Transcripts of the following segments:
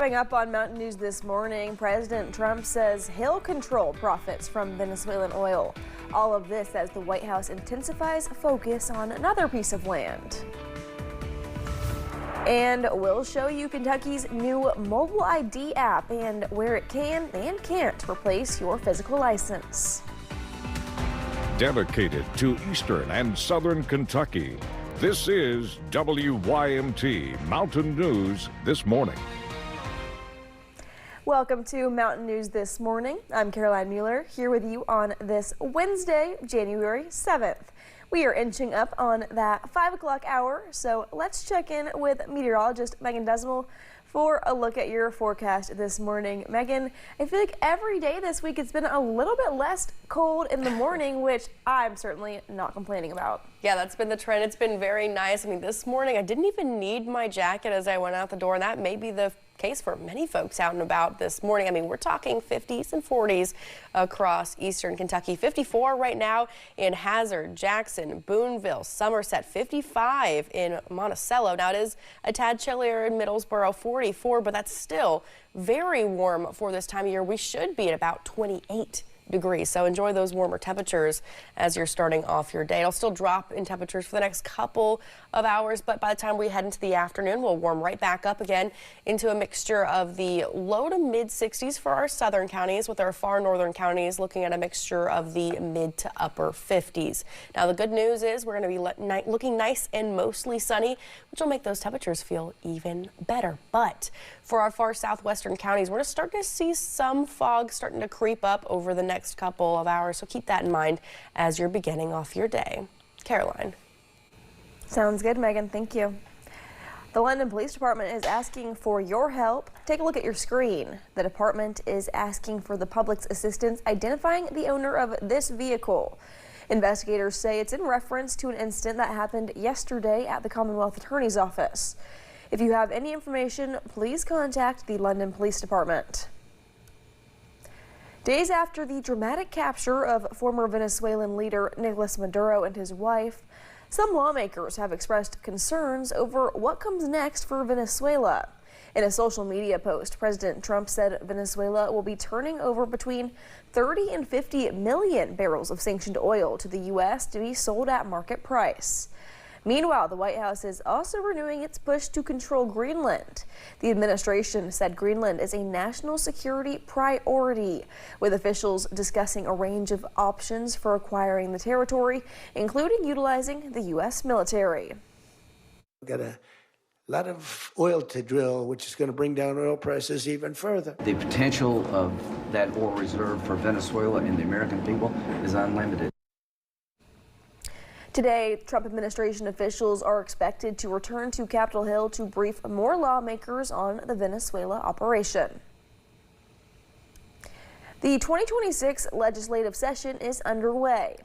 Coming up on Mountain News this morning, President Trump says he'll control profits from Venezuelan oil. All of this as the White House intensifies focus on another piece of land. And we'll show you Kentucky's new mobile ID app and where it can and can't replace your physical license. Dedicated to Eastern and Southern Kentucky, this is WYMT Mountain News This Morning. Welcome to Mountain News This Morning. I'm Caroline Mueller here with you on this Wednesday, January 7th. We are inching up on that 5 o'clock hour, so let's check in with meteorologist Megan Decimal for a look at your forecast this morning. Megan, I feel like every day this week it's been a little bit less cold in the morning, which I'm certainly not complaining about. Yeah, that's been the trend. It's been very nice. I mean, this morning I didn't even need my jacket as I went out the door, and that may be the case for many folks out and about this morning. I mean, we're talking 50s and 40s across Eastern Kentucky. 54 right now in Hazard, Jackson, Boonville, Somerset, 55 in Monticello. Now it is a tad chillier in Middlesboro, 44, but that's still very warm for this time of year. We should be at about 28 degrees. So enjoy those warmer temperatures as you're starting off your day. It'll still drop in temperatures for the next couple of hours, but by the time we head into the afternoon, we'll warm right back up again into a mixture of the low to mid 60s for our southern counties, with our far northern counties looking at a mixture of the mid to upper 50s. Now the good news is we're going to be looking nice and mostly sunny, which will make those temperatures feel even better. But for our far southwestern counties, we're starting to see some fog starting to creep up over the next couple of hours, so keep that in mind as you're beginning off your day. Caroline. Sounds good, Megan. Thank you. The London Police Department is asking for your help. Take a look at your screen. The department is asking for the public's assistance identifying the owner of this vehicle. Investigators say it's in reference to an incident that happened yesterday at the Commonwealth Attorney's Office. If you have any information, please contact the London Police Department. Days after the dramatic capture of former Venezuelan leader Nicolas Maduro and his wife, some lawmakers have expressed concerns over what comes next for Venezuela. In a social media post, President Trump said Venezuela will be turning over between 30 and 50 million barrels of sanctioned oil to the U.S. to be sold at market price. Meanwhile, the White House is also renewing its push to control Greenland. The administration said Greenland is a national security priority, with officials discussing a range of options for acquiring the territory, including utilizing the U.S. military. We've got a lot of oil to drill, which is going to bring down oil prices even further. The potential of that oil reserve for Venezuela and the American people is unlimited. Today, Trump administration officials are expected to return to Capitol Hill to brief more lawmakers on the Venezuela operation. The 2026 legislative session is underway.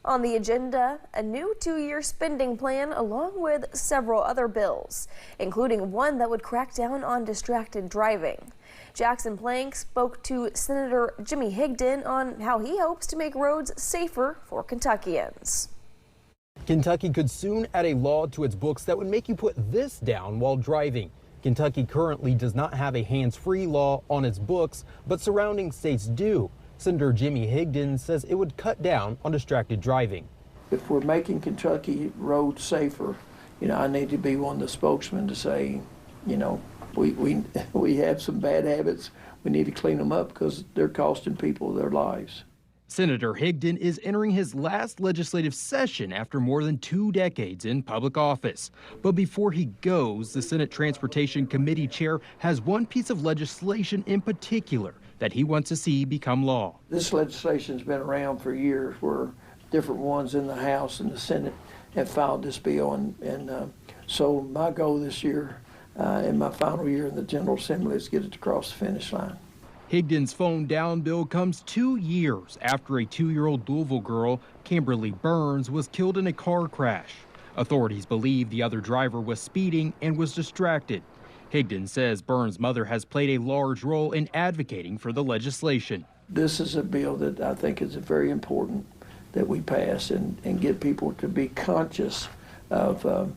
On the agenda, a new 2-year spending plan along with several other bills, including one that would crack down on distracted driving. Jackson Plank spoke to Senator Jimmy Higdon on how he hopes to make roads safer for Kentuckians. Kentucky could soon add a law to its books that would make you put this down while driving. Kentucky currently does not have a hands-free law on its books, but surrounding states do. Senator Jimmy Higdon says it would cut down on distracted driving. If we're making Kentucky roads safer, I need to be one of the spokesmen to say, we have some bad habits. We need to clean them up because they're costing people their lives. Senator Higdon is entering his last legislative session after more than 2 decades in public office. But before he goes, the Senate Transportation Committee chair has one piece of legislation in particular that he wants to see become law. This legislation's been around for years, where different ones in the House and the Senate have filed this bill. And so my goal this year, in my final year in the General Assembly, is to get it across the finish line. Higdon's phone down bill comes 2 years after a 2-year-old Louisville girl, Kimberly Burns, was killed in a car crash. Authorities believe the other driver was speeding and was distracted. Higdon says Burns' mother has played a large role in advocating for the legislation. This is a bill that I think is very important that we pass and get people to be conscious of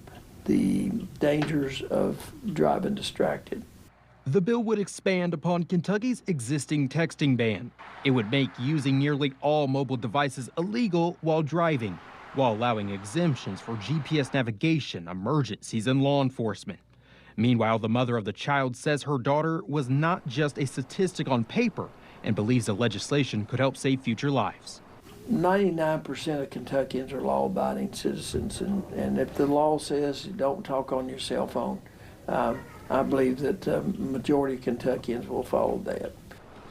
the dangers of driving distracted. The bill would expand upon Kentucky's existing texting ban. It would make using nearly all mobile devices illegal while driving, while allowing exemptions for GPS navigation, emergencies, and law enforcement. Meanwhile, the mother of the child says her daughter was not just a statistic on paper and believes the legislation could help save future lives. 99% of Kentuckians are law-abiding citizens, and if the law says you don't talk on your cell phone, I believe that the majority of Kentuckians will follow that.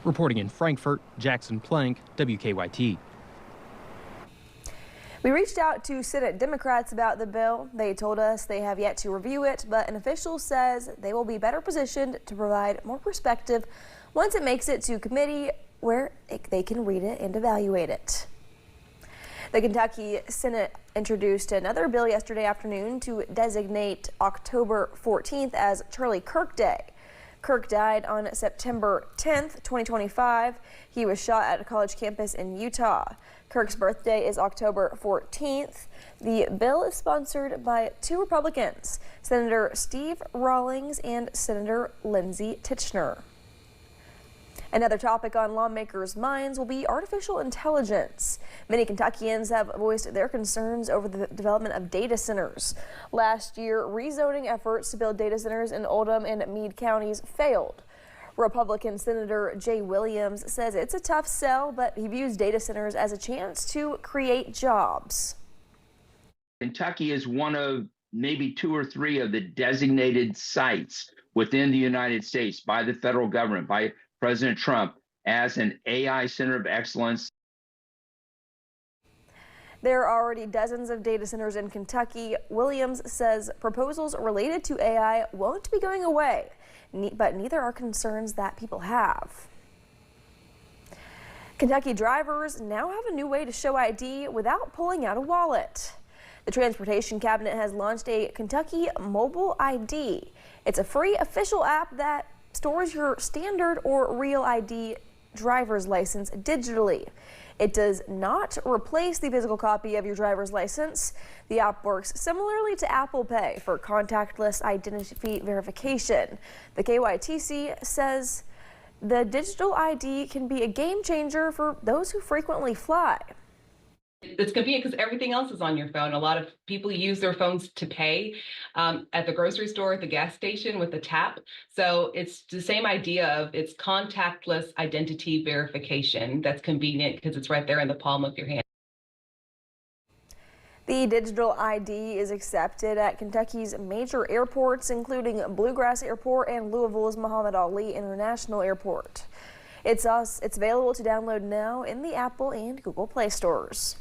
Reporting in Frankfort, Jackson Plank, WKYT. We reached out to Senate Democrats about the bill. They told us they have yet to review it, but an official says they will be better positioned to provide more perspective once it makes it to committee where they can read it and evaluate it. The Kentucky Senate introduced another bill yesterday afternoon to designate October 14th as Charlie Kirk Day. Kirk died on September 10th, 2025. He was shot at a college campus in Utah. Kirk's birthday is October 14th. The bill is sponsored by two Republicans, Senator Steve Rawlings and Senator Lindsey Tichenor. Another topic on lawmakers' minds will be artificial intelligence. Many Kentuckians have voiced their concerns over the development of data centers. Last year, rezoning efforts to build data centers in Oldham and Meade counties failed. Republican Senator Jay Williams says it's a tough sell, but he views data centers as a chance to create jobs. Kentucky is one of maybe 2 or 3 of the designated sites within the United States by the federal government, by President Trump, as an AI center of excellence. There are already dozens of data centers in Kentucky. Williams says proposals related to AI won't be going away, but neither are concerns that people have. Kentucky drivers now have a new way to show ID without pulling out a wallet. The Transportation Cabinet has launched a Kentucky Mobile ID. It's a free official app that stores your standard or real ID driver's license digitally. It does not replace the physical copy of your driver's license. The app works similarly to Apple Pay for contactless identity verification. The KYTC says the digital ID can be a game changer for those who frequently fly. It's convenient because everything else is on your phone. A lot of people use their phones to pay at the grocery store, at the gas station with the tap. So it's the same idea of it's contactless identity verification that's convenient because it's right there in the palm of your hand. The digital ID is accepted at Kentucky's major airports, including Bluegrass Airport and Louisville's Muhammad Ali International Airport. It's available to download now in the Apple and Google Play stores.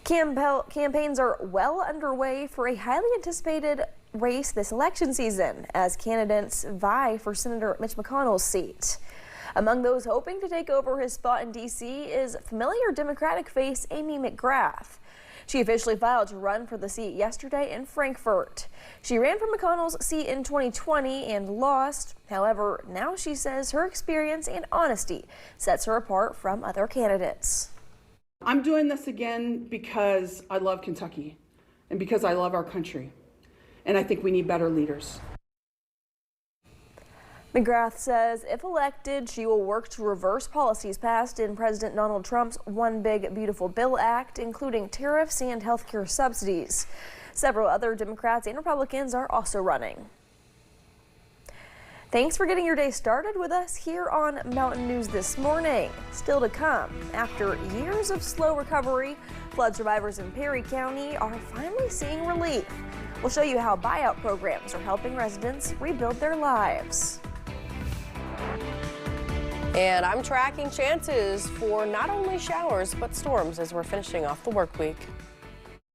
Campaigns are well underway for a highly anticipated race this election season as candidates vie for Senator Mitch McConnell's seat. Among those hoping to take over his spot in D.C. is familiar Democratic face Amy McGrath. She officially filed to run for the seat yesterday in Frankfort. She ran for McConnell's seat in 2020 and lost. However, now she says her experience and honesty sets her apart from other candidates. I'm doing this again because I love Kentucky and because I love our country. And I think we need better leaders. McGrath says if elected, she will work to reverse policies passed in President Donald Trump's One Big Beautiful Bill Act, including tariffs and health care subsidies. Several other Democrats and Republicans are also running. Thanks for getting your day started with us here on Mountain News this morning. Still to come, after years of slow recovery, flood survivors in Perry County are finally seeing relief. We'll show you how buyout programs are helping residents rebuild their lives. And I'm tracking chances for not only showers, but storms as we're finishing off the work week.